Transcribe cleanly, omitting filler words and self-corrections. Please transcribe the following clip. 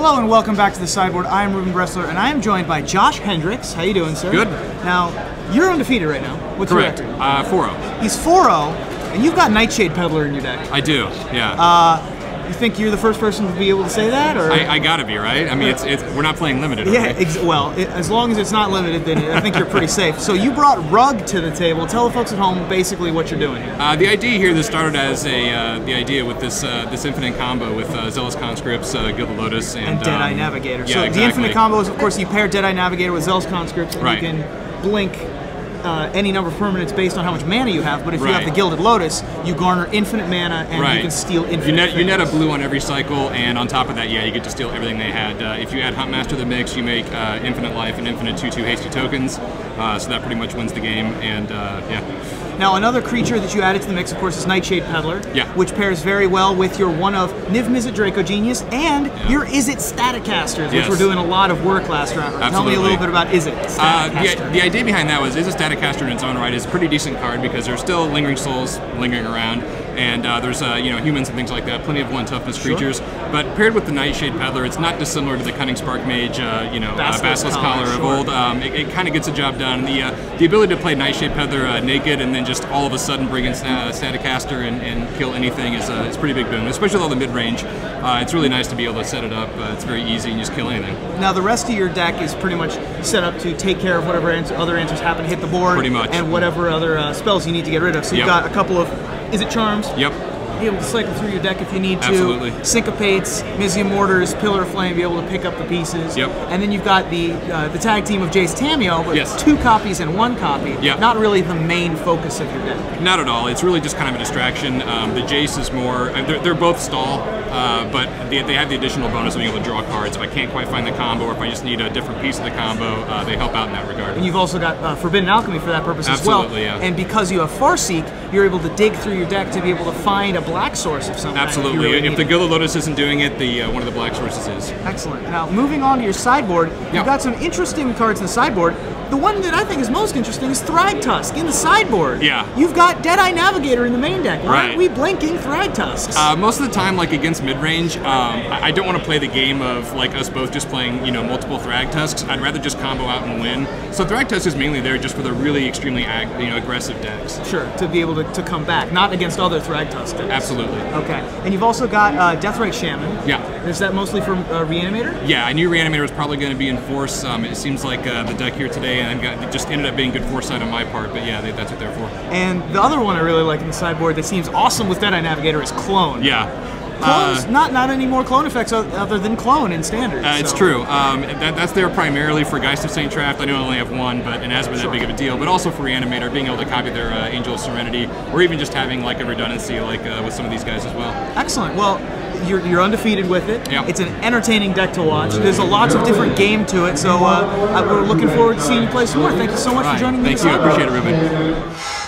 Hello and welcome back to the Sideboard. I am Ruben Bressler and I am joined by Josh Hendricks. How you doing, sir? Good. Now, you're undefeated right now. What's Correct. your record? 4-0. He's 4-0, and you've got Nightshade Peddler in your deck. I do, yeah. You think you're the first person to be able to say that, or? I gotta be, right? I mean, we're not playing limited, right? Yeah, as long as it's not limited, then I think you're pretty safe. So you brought Rug to the table. Tell the folks at home basically what you're doing here. The idea here, this started as the idea with this infinite combo with Zealous Conscripts, Gilded Lotus, and Deadeye Navigator. Yeah, so exactly. The infinite combo is, of course, you pair Deadeye Navigator with Zealous Conscripts, and right. you can blink any number of permanents based on how much mana you have, but if you have the Gilded Lotus, you garner infinite mana and you can steal infinite you net a blue on every cycle, and on top of that, yeah, you get to steal everything they had. If you add Huntmaster to the mix, you make infinite life and infinite 2/2 hasty tokens, so that pretty much wins the game, and yeah. Now, another creature that you added to the mix, of course, is Nightshade Peddler, which pairs very well with your one of Niv Mizzet Draco Genius and your Izzet Staticasters, which were doing a lot of work last round. Absolutely. Tell me a little bit about Izzet Staticaster. The idea behind that was Izzet Staticaster in its own right is a pretty decent card because there's still Lingering Souls lingering around, and there's humans and things like that, plenty of 1 toughness creatures. But paired with the Nightshade Peddler, it's not dissimilar to the Cunning Spark Mage, Basilisk Collar of old. It kind of gets the job done. The ability to play Nightshade Peddler naked and then just all of a sudden bring in Staticaster and kill anything is a pretty big boon, especially with all the mid-range. It's really nice to be able to set it up. It's very easy and just kill anything. Now the rest of your deck is pretty much set up to take care of whatever other answers happen to hit the board, pretty much, and whatever other spells you need to get rid of. So you've got a couple of Izzet Charms. Yep. Be able to cycle through your deck if you need to. Absolutely. Syncopates, Mizium Mortars, Pillar of Flame, be able to pick up the pieces. Yep. And then you've got the tag team of Jace Tameo, but 2 copies and 1 copy. Yep. Not really the main focus of your deck. Not at all. It's really just kind of a distraction. The Jace is more, they're both stall, but they have the additional bonus of being able to draw cards. If I can't quite find the combo, or if I just need a different piece of the combo, they help out in that regard. And you've also got Forbidden Alchemy for that purpose as well. Absolutely, yeah. And because you have Farseek, you're able to dig through your deck to be able to find a black source of some kind. Absolutely. If the Gilded Lotus isn't doing it, one of the black sources is. Excellent. Now, moving on to your sideboard, you've got some interesting cards in the sideboard. The one that I think is most interesting is Thragtusk in the sideboard. Yeah. You've got Deadeye Navigator in the main deck. Why aren't Right. we blinking Thragtusks? Most of the time, like against mid-range, I don't want to play the game of like us both just playing, multiple Thragtusks. I'd rather just combo out and win. So Thragtusk is mainly there just for the really extremely aggressive decks. Sure, to be able to come back, not against other Thragtusk decks. Absolutely. Okay. And you've also got Deathrite Shaman. Yeah. Is that mostly for Reanimator? Yeah, I knew Reanimator was probably going to be in force. It seems like the deck here today and just ended up being good foresight on my part, but yeah, that's what they're for. And the other one I really like in the sideboard that seems awesome with Deadeye Navigator is Clone. Yeah. Clone's not any more clone effects other than Clone in Standard. It's true. That's there primarily for Geist of St. Traft. I know I only have 1, but it hasn't been that big of a deal. But also for Reanimator, being able to copy their Angel of Serenity, or even just having like a redundancy like with some of these guys as well. Excellent. Well, you're undefeated with it. Yep. It's an entertaining deck to watch. There's lots of different game to it, so we're looking forward to seeing you play some more. Thank you so much for joining me. Thank you. I appreciate it, Ruben.